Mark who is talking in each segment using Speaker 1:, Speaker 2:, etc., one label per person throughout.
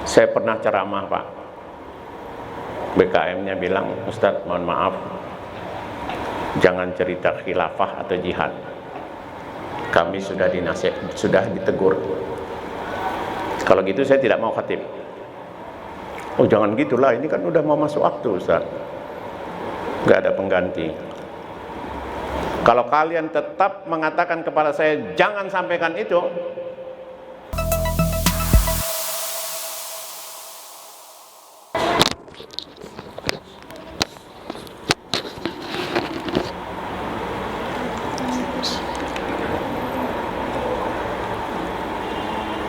Speaker 1: Saya pernah ceramah Pak, BKM-nya bilang, Ustadz mohon maaf, jangan cerita khilafah atau jihad. Kami sudah ditegur. Kalau gitu saya tidak mau khatib. Oh jangan gitulah, ini kan udah mau masuk waktu Ustadz, nggak ada pengganti. Kalau kalian tetap mengatakan kepada saya jangan sampaikan itu,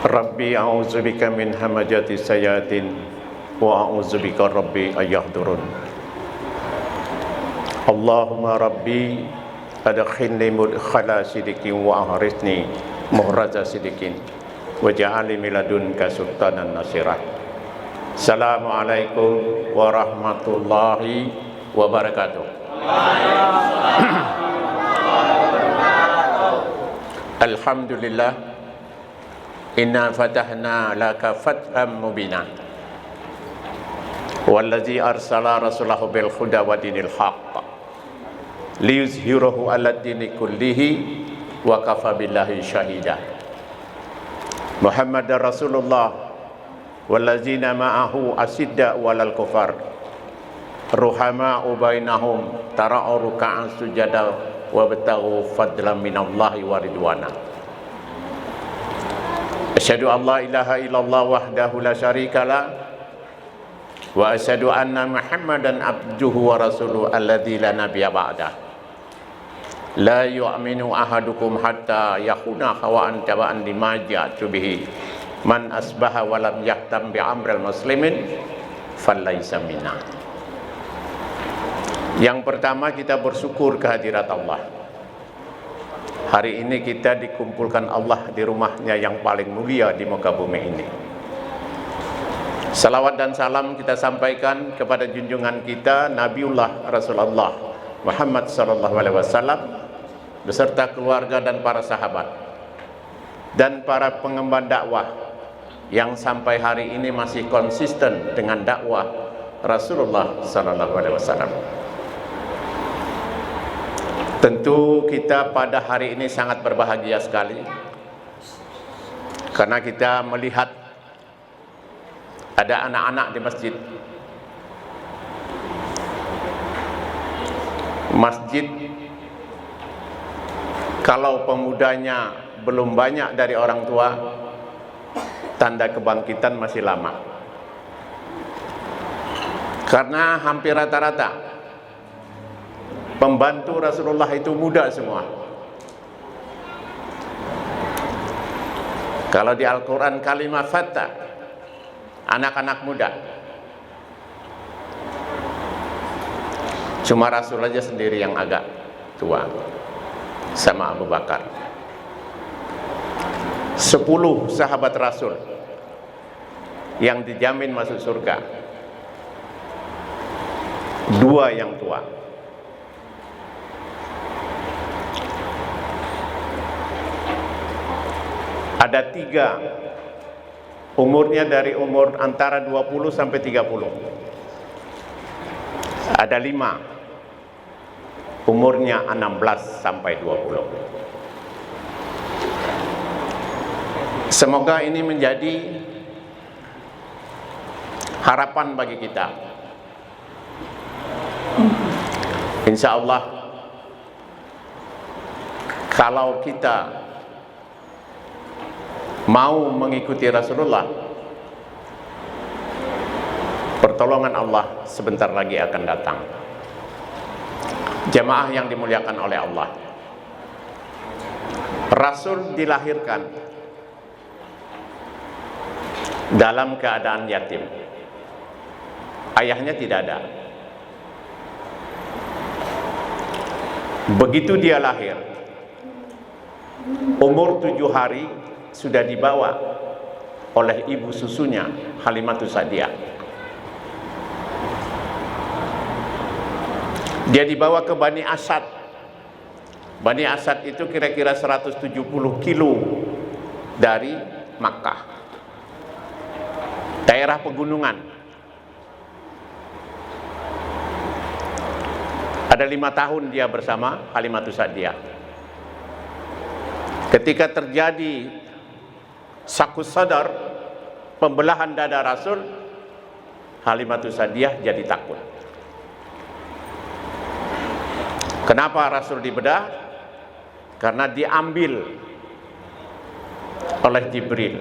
Speaker 1: Rabbi a'udzubika min hamajati sayatin wa a'udzubika Rabbi ayyahdurun. Allahumma Rabbi adkhilni mudkhala sidikin wa ahrisni muhraza sidikin waj'alni min ladunka sultanan nasirah. Assalamualaikum warahmatullahi wabarakatuh. Alhamdulillah, inna fatahna laka fathan mubina wallazi arsala rasulahu bil huda wa dinil haqq liyuzhirahu ala dini kullihi wa kafa billahi syahida. Muhammadar Rasulullah wallazina ma'ahu asidda walal kufar ruhama'u bainahum tara'u ruka'an sujada wa bataghu fadlan minallahi wa ridwana. Asyhadu an la ilaha illallah wahdahu la syarikalah wa asyhadu anna Muhammadan abduhu wa rasuluhu alladzi la nabiyya ba'dah. La yu'minu ahadukum hatta yakuna hawa'an taba'an lima ja'tu bihi. Man asbaha wa lam yahtam bi amril muslimin falaysa minna. Yang pertama, kita bersyukur kehadirat Allah. Hari ini kita dikumpulkan Allah di rumahnya yang paling mulia di muka bumi ini. Salawat dan salam kita sampaikan kepada junjungan kita Nabiullah Rasulullah Muhammad SAW beserta keluarga dan para sahabat dan para pengemban dakwah yang sampai hari ini masih konsisten dengan dakwah Rasulullah SAW. Tentu kita pada hari ini sangat berbahagia sekali karena kita melihat ada anak-anak di masjid. Masjid kalau pemudanya belum banyak dari orang tua, tanda kebangkitan masih lama. Karena hampir rata-rata pembantu Rasulullah itu muda semua. Kalau di Al-Quran kalimat fata, anak-anak muda. Cuma Rasul aja sendiri yang agak tua, sama Abu Bakar. 10 sahabat Rasul yang dijamin masuk surga, 2 yang tua. Ada 3 umurnya dari umur antara 20 sampai 30. Ada 5 umurnya 16 sampai 20. Semoga ini menjadi harapan bagi kita. Insya Allah, kalau kita mau mengikuti Rasulullah, pertolongan Allah sebentar lagi akan datang. Jamaah yang dimuliakan oleh Allah, Rasul dilahirkan dalam keadaan yatim. Ayahnya tidak ada. Begitu dia lahir, umur 7 hari sudah dibawa oleh ibu susunya Halimatus Sa'diyah. Dia dibawa ke Bani Asad. Bani Asad itu kira-kira 170 kilo dari Makkah. daerah pegunungan. Ada 5 tahun dia bersama Halimatus Sa'diyah. Ketika terjadi sakus sadar, pembelahan dada Rasul, Halimatus Sa'diyah jadi takut. Kenapa Rasul dibedah? Karena diambil oleh Jibril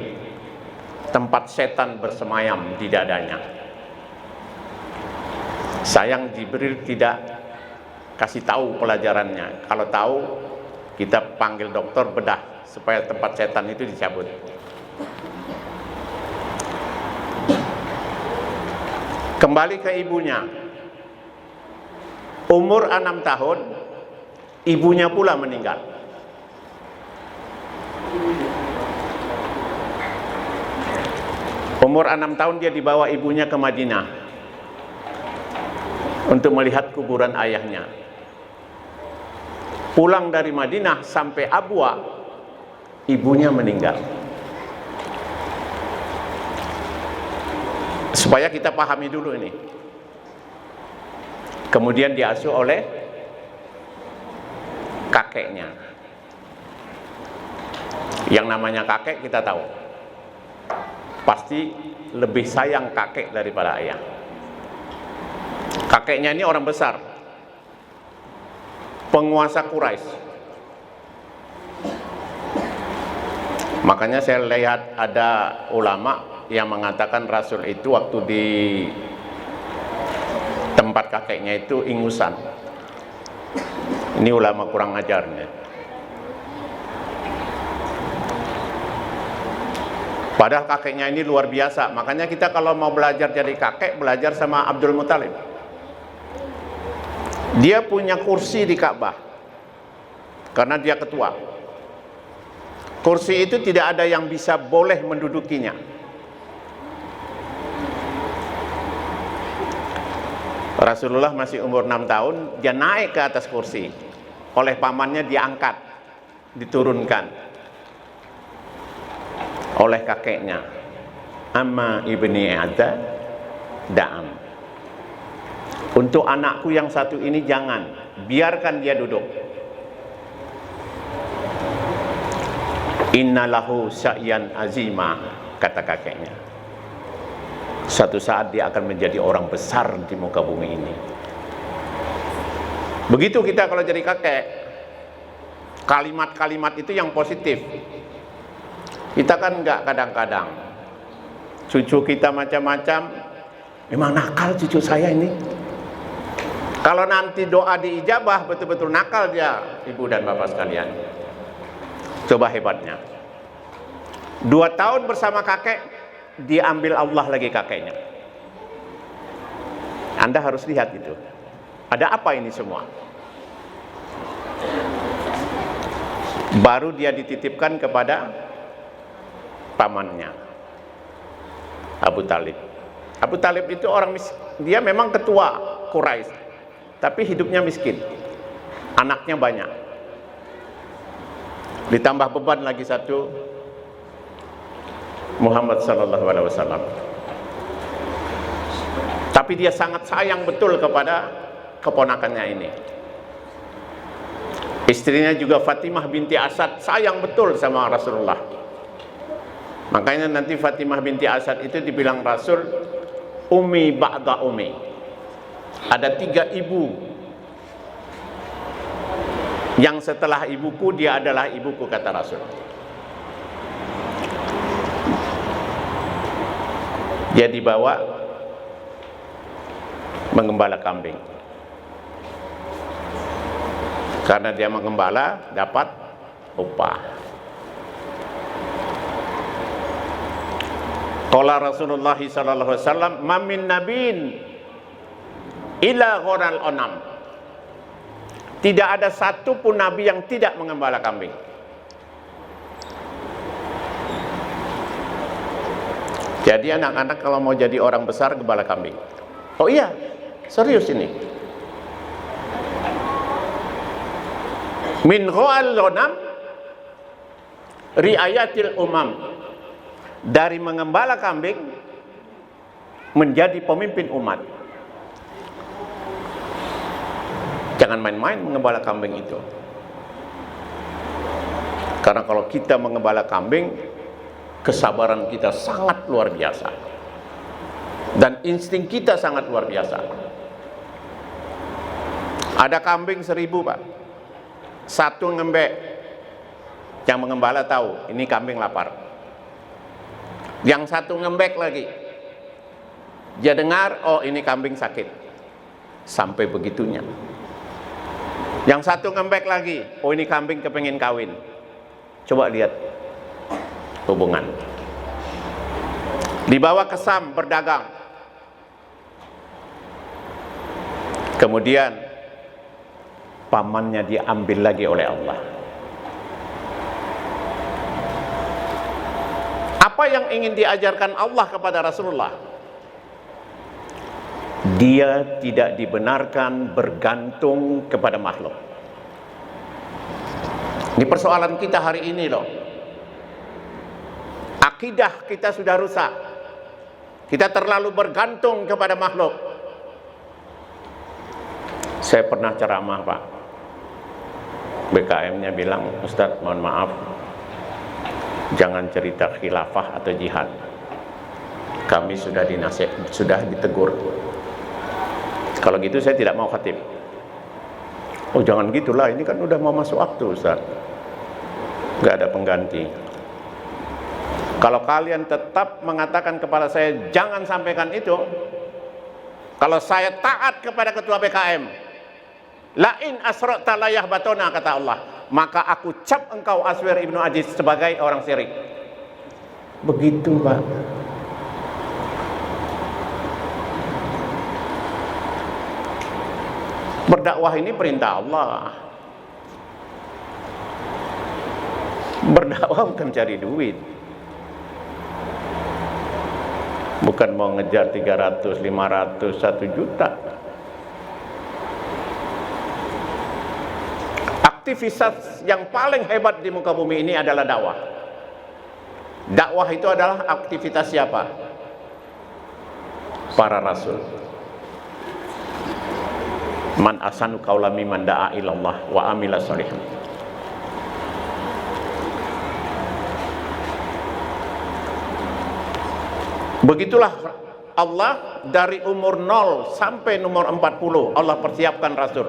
Speaker 1: tempat setan bersemayam di dadanya. Sayang Jibril tidak kasih tahu pelajarannya. Kalau tahu, kita panggil dokter bedah supaya tempat setan itu dicabut. Kembali ke ibunya. Umur 6 tahun, ibunya pula meninggal. Umur 6 tahun dia dibawa ibunya ke Madinah untuk melihat kuburan ayahnya. Pulang dari Madinah sampai Abwa, ibunya meninggal. Supaya kita pahami dulu ini. Kemudian diasuh oleh kakeknya. Yang namanya kakek kita tahu, pasti lebih sayang kakek daripada ayah. Kakeknya ini orang besar, penguasa Quraisy. Makanya saya lihat ada ulama yang mengatakan Rasul itu waktu di tempat kakeknya itu ingusan. Ini ulama kurang ajarnya. Padahal kakeknya ini luar biasa. Makanya kita kalau mau belajar jadi kakek, belajar sama Abdul Muthalib. Dia punya kursi di Ka'bah karena dia ketua. Kursi itu tidak ada yang bisa boleh mendudukinya. Rasulullah masih umur 6 tahun, dia naik ke atas kursi. Oleh pamannya diangkat, diturunkan oleh kakeknya. Amma ibni Adha da'am. Untuk anakku yang satu ini jangan, biarkan dia duduk. Innalahu sa'yan azima, kata kakeknya. Suatu saat dia akan menjadi orang besar di muka bumi ini. Begitu kita kalau jadi kakek, kalimat-kalimat itu yang positif. Kita kan enggak, kadang-kadang cucu kita macam-macam, memang nakal cucu saya ini. Kalau nanti doa diijabah, betul-betul nakal dia, ibu dan bapak sekalian. Coba hebatnya. 2 tahun bersama kakek, diambil Allah lagi kakeknya. Anda harus lihat itu. Ada apa ini semua? Baru dia dititipkan kepada pamannya, Abu Talib. Abu Talib itu orang miskin. Dia memang ketua Quraisy, tapi hidupnya miskin. Anaknya banyak. Ditambah beban lagi satu, Muhammad sallallahu alaihi wasallam. Tapi dia sangat sayang betul kepada keponakannya ini. Istrinya juga Fatimah binti Asad sayang betul sama Rasulullah. Makanya nanti Fatimah binti Asad itu dibilang Rasul ummi ba'da ummi. Ada 3 ibu. Yang setelah ibuku dia adalah ibuku, kata Rasul. Dia dibawa mengembala kambing. Karena dia mengembala dapat upah. Qala Rasulullah sallallahu alaihi wasallam, "Ma min nabiyyin illa gharal onam." Tidak ada satu pun nabi yang tidak mengembala kambing. Jadi anak-anak kalau mau jadi orang besar, gembala kambing. Oh iya, serius ini. Min gharal onam riayatil umam. Dari mengembala kambing menjadi pemimpin umat, jangan main-main mengembala kambing itu. Karena kalau kita mengembala kambing, kesabaran kita sangat luar biasa dan insting kita sangat luar biasa. Ada kambing 1000 Pak, satu ngembek, yang mengembala tahu ini kambing lapar. Yang satu ngembek lagi, dia dengar, oh ini kambing sakit. Sampai begitunya. Yang satu ngembek lagi, oh ini kambing kepengen kawin. Coba lihat hubungan. Dibawa ke Sam berdagang. Kemudian pamannya diambil lagi oleh Allah. Apa yang ingin diajarkan Allah kepada Rasulullah? Dia tidak dibenarkan bergantung kepada makhluk. Ini persoalan kita hari ini loh. Akidah kita sudah rusak. Kita terlalu bergantung kepada makhluk. Saya pernah ceramah Pak, BKM-nya bilang, Ustadz mohon maaf, jangan cerita khilafah atau jihad. Kami sudah ditegur. Kalau gitu saya tidak mau khatib. Oh jangan gitulah, ini kan udah mau masuk waktu Ustaz, nggak ada pengganti. Kalau kalian tetap mengatakan kepada saya jangan sampaikan itu, kalau saya taat kepada ketua BKM, lain asra'ta la yahbatuna, kata Allah, maka aku cap engkau Aswir Ibnu Aziz sebagai orang syirik. Begitu Pak. Berdakwah ini perintah Allah. Berdakwah bukan cari duit. Bukan mau ngejar 300, 500, 1 juta. Aktivitas yang paling hebat di muka bumi ini adalah dakwah. Dakwah itu adalah aktivitas siapa? Para rasul. Man asanu qaula mimman da'a ilallah wa amila sholihan. Begitulah Allah dari umur 0 sampai nomor 40 Allah persiapkan rasul.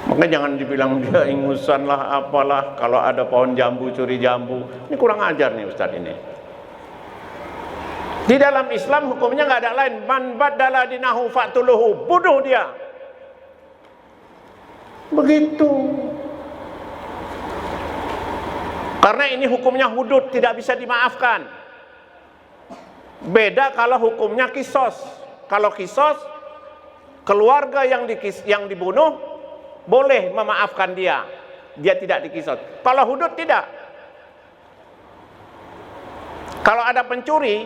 Speaker 1: Makanya jangan dibilang dia ingusan lah apalah, kalau ada pohon jambu curi jambu. Ini kurang ajar nih Ustaz ini. Di dalam Islam hukumnya nggak ada lain, man badala dinahu fa'tuluhu, bunuh dia. Begitu. Karena ini hukumnya hudud, tidak bisa dimaafkan. Beda kalau hukumnya kisos. Kalau kisos, keluarga yang dibunuh boleh memaafkan dia, dia tidak dikisos. Kalau hudud tidak. Kalau ada pencuri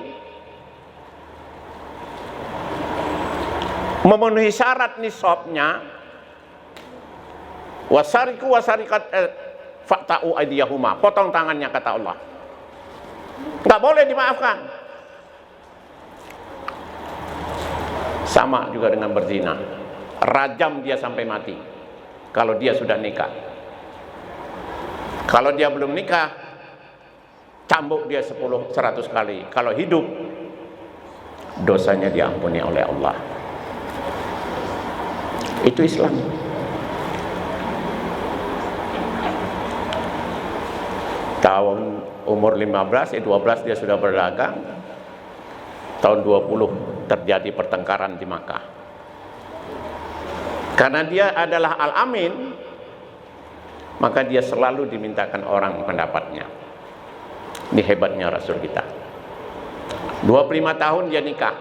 Speaker 1: memenuhi syarat nisabnya, wasariku wasarikat fa'ta'u aydiyahuma, potong tangannya kata Allah. Nggak boleh dimaafkan. Sama juga dengan berzina, rajam dia sampai mati kalau dia sudah nikah. Kalau dia belum nikah, cambuk dia 100 kali. Kalau hidup, dosanya diampuni oleh Allah. Itu Islam. Tahun umur 15, 12 dia sudah berdagang. Tahun 20 terjadi pertengkaran di Makkah. Karena dia adalah Al-Amin, maka dia selalu dimintakan orang pendapatnya. Ini hebatnya Rasul kita. 25 tahun dia nikah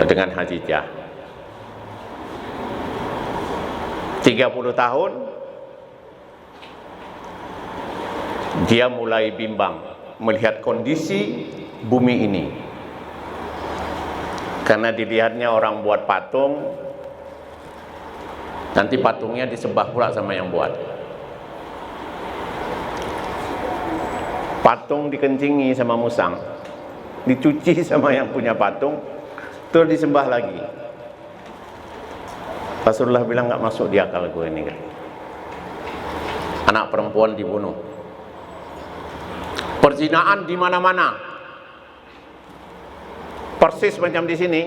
Speaker 1: dengan Khadijah. 30 tahun dia mulai bimbang melihat kondisi bumi ini. Karena dilihatnya orang buat patung, nanti patungnya disembah pula sama yang buat. patung dikencingi sama musang, dicuci sama yang punya patung, terus disembah lagi. Rasulullah bilang nggak masuk di akal gue ini kan. Anak perempuan dibunuh, perzinaan di mana-mana, persis macam di sini.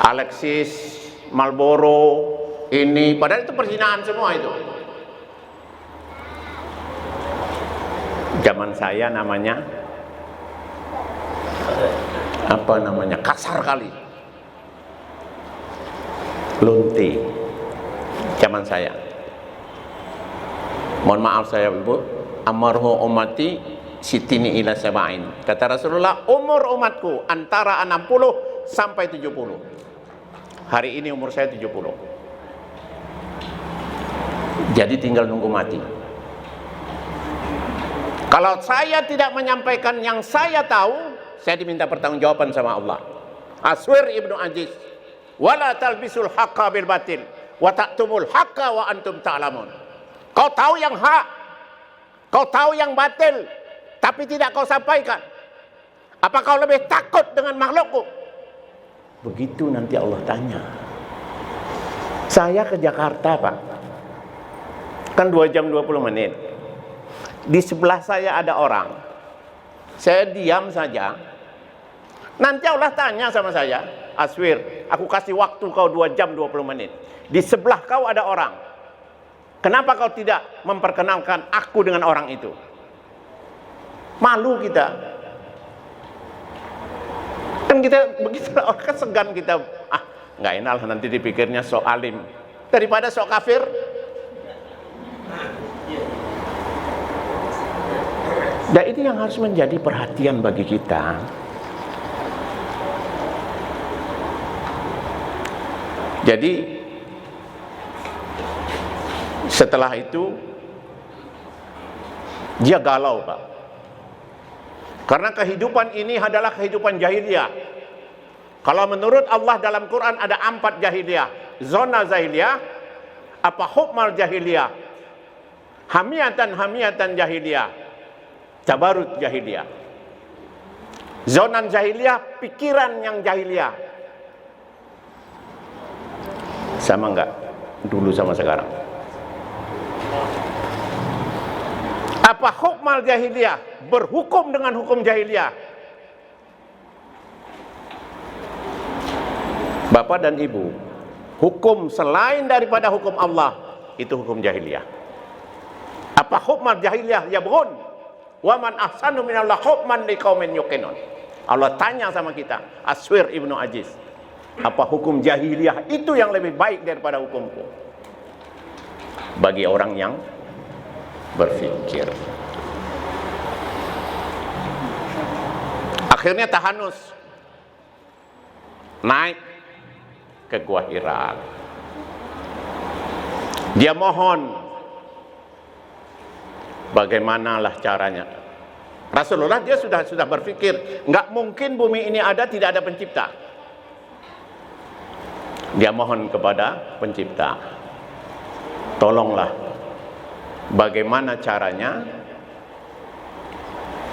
Speaker 1: Alexis, Marlboro, ini padahal itu perzinaan semua itu. Zaman saya namanya apa namanya, kasar kali, lonte. Zaman saya, mohon maaf saya ibu, amarhu ummati sitini ila sab'in. Kata Rasulullah, umur umatku antara 60 sampai 70. Hari ini umur saya 70. Jadi tinggal nunggu mati. Kalau saya tidak menyampaikan yang saya tahu, saya diminta pertanggungjawaban sama Allah. Aswir Ibnu Aziz, wala talbisul haqqa bil batil wa ta'tumul haqqa wa antum ta'lamun. Kau tahu yang hak, kau tahu yang batil, tapi tidak kau sampaikan. Apa kau lebih takut dengan makhlukku? Begitu nanti Allah tanya. Saya ke Jakarta, Pak, kan 2 jam 20 menit. Di sebelah saya ada orang, saya diam saja. Nanti Allah tanya sama saya, Aswir, aku kasih waktu kau 2 jam 20 menit. Di sebelah kau ada orang, kenapa kau tidak memperkenalkan aku dengan orang itu? Malu kita. Kan kita begitu, orang kan segan kita, nggak enak nanti dipikirnya sok alim daripada sok kafir. Dan ini yang harus menjadi perhatian bagi kita. Jadi setelah itu dia galau, Pak, karena kehidupan ini adalah kehidupan jahiliyah. Kalau menurut Allah dalam Quran ada 4 jahiliyah: zona jahiliyah, apa hukmal jahiliyah, hamiyatan jahiliyah, tabarut jahiliyah. Zonan jahiliyah, pikiran yang jahiliyah. Sama enggak dulu sama sekarang? Apa hukmal jahiliyah, berhukum dengan hukum jahiliyah. Bapak dan Ibu, hukum selain daripada hukum Allah itu hukum jahiliyah. Apa hukmal jahiliyah yabghun wa man ahsanu minallah hukman liqaumin yuqinun. Allah tanya sama kita, Aswir Ibnu Aziz, apa hukum jahiliyah itu yang lebih baik daripada hukumku? Bagi orang yang berpikir. Akhirnya Tahanus naik ke Gua Hira. Dia mohon, bagaimanalah caranya? Rasulullah dia sudah berpikir, nggak mungkin bumi ini ada tidak ada pencipta. Dia mohon kepada pencipta, tolonglah, bagaimana caranya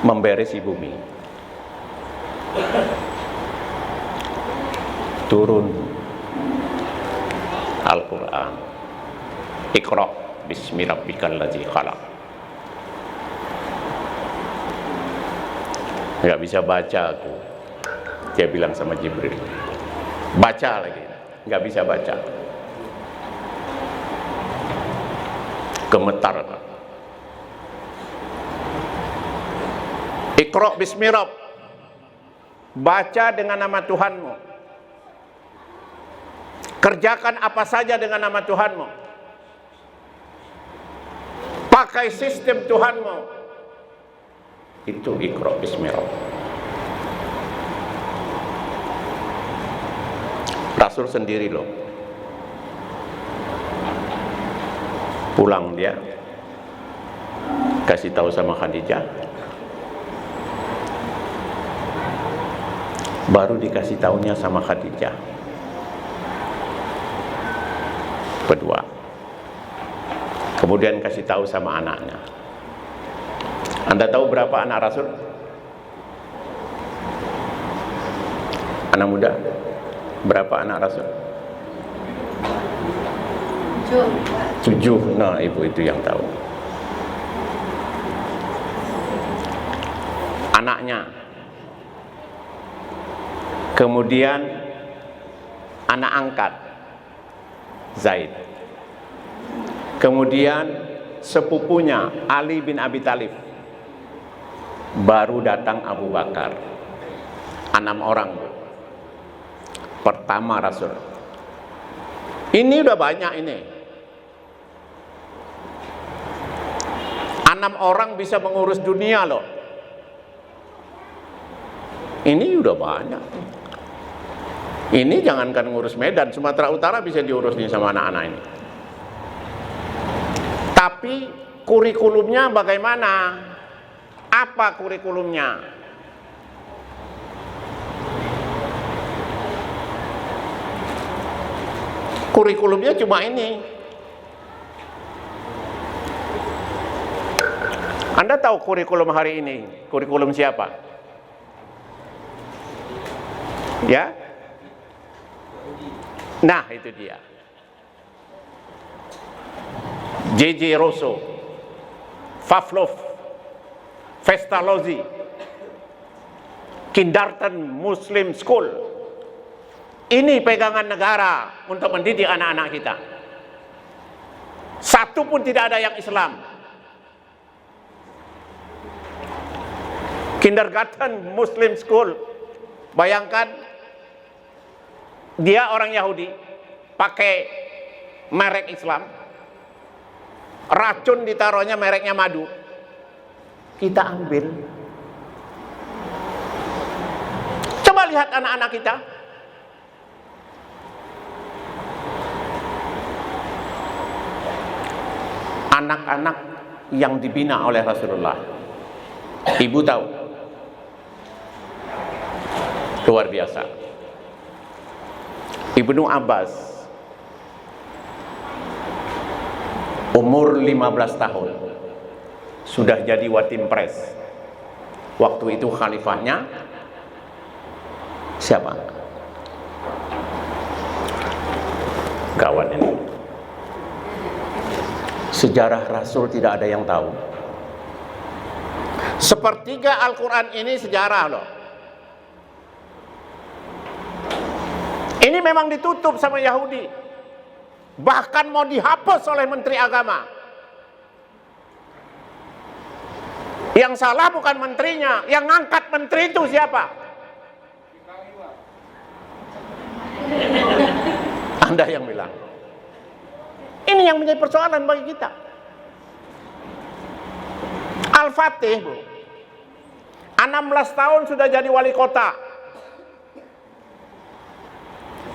Speaker 1: memberesi bumi? Turun Al-Quran, Iqra bismi rabbikal ladzi khalaq. Nggak bisa baca aku, dia bilang sama Jibril. Baca lagi, nggak bisa baca. Gemetar. Iqra bismi rabb, baca dengan nama Tuhanmu, kerjakan apa saja dengan nama Tuhanmu, pakai sistem Tuhanmu. Itu Iqra bismi rabb. Rasul sendiri loh, pulang dia kasih tahu sama Khadijah, baru dikasih tahunya sama Khadijah berdua, kemudian kasih tahu sama anaknya. Anda tahu berapa anak Rasul? Anak muda, berapa anak Rasul? 7. Nah, ibu itu yang tahu. Anaknya, kemudian anak angkat Zaid, kemudian sepupunya Ali bin Abi Thalib, baru datang Abu Bakar. 6 orang pertama Rasul. Ini udah banyak ini. 6 orang bisa mengurus dunia loh. Ini udah banyak. Ini jangankan ngurus Medan, Sumatera Utara bisa diurus nih sama anak-anak ini. Tapi kurikulumnya bagaimana? Apa kurikulumnya? Kurikulumnya cuma ini. Anda tahu kurikulum hari ini? Kurikulum siapa? Ya? Nah, itu dia. J.J. Rousseau, Pavlov, Pestalozzi, Kindergarten Muslim School. Ini pegangan negara untuk mendidik anak-anak kita. Satu pun tidak ada yang Islam. Kindergarten Muslim School. Bayangkan, dia orang Yahudi, pakai merek Islam, racun ditaruhnya mereknya madu, kita ambil. Coba lihat anak-anak kita. Anak-anak yang dibina oleh Rasulullah. Ibu tahu, luar biasa. Ibnu Abbas umur 15 tahun sudah jadi watimpres. Waktu itu khalifahnya siapa? Gawat ini. Sejarah Rasul tidak ada yang tahu. Sepertiga Al-Quran ini sejarah loh. Ini memang ditutup sama Yahudi. Bahkan mau dihapus oleh Menteri Agama. Yang salah bukan menterinya, yang ngangkat menteri itu siapa? Anda yang bilang. Ini yang menjadi persoalan bagi kita. Al-Fatih, Bu. 16 tahun sudah jadi wali kota.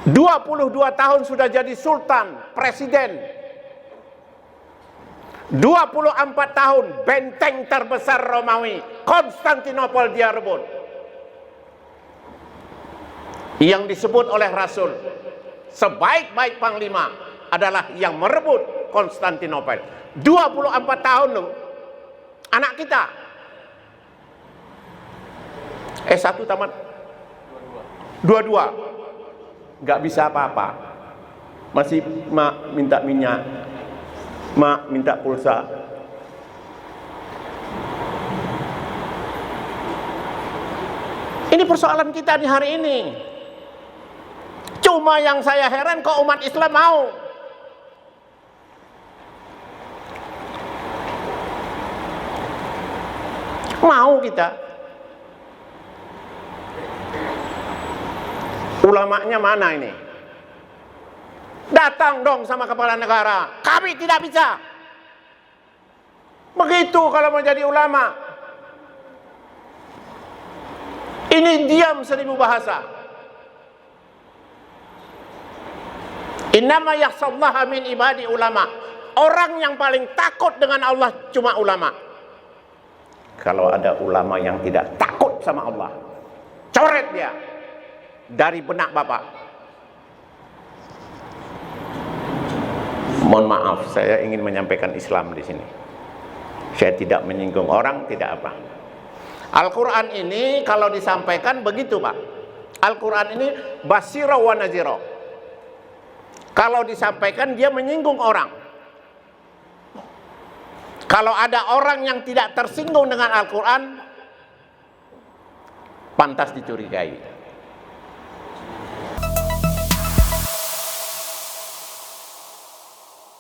Speaker 1: 22 tahun sudah jadi sultan, presiden. 24 tahun benteng terbesar Romawi, Konstantinopel dia rebut. Yang disebut oleh Rasul sebaik-baik panglima adalah yang merebut Konstantinopel. 24 tahun loh. Anak kita S1 tamat 22. Gak bisa apa-apa, masih mak minta minyak, mak minta pulsa. Ini persoalan kita di hari ini. Cuma yang saya heran kok umat Islam mau kita. Ulamanya mana ini? Datang dong sama kepala negara. Kami tidak bisa. Begitu kalau mau jadi ulama. Ini diam 1000 bahasa. Innama yakhshallaha min ibadi ulama. Orang yang paling takut dengan Allah cuma ulama. Kalau ada ulama yang tidak takut sama Allah, coret dia dari benak Bapak. Mohon maaf, saya ingin menyampaikan Islam di sini. Saya tidak menyinggung orang, tidak apa. Al-Quran ini kalau disampaikan begitu Pak. Al-Quran ini basira wa nazira. Kalau disampaikan dia menyinggung orang. Kalau ada orang yang tidak tersinggung dengan Al-Quran, pantas dicurigai.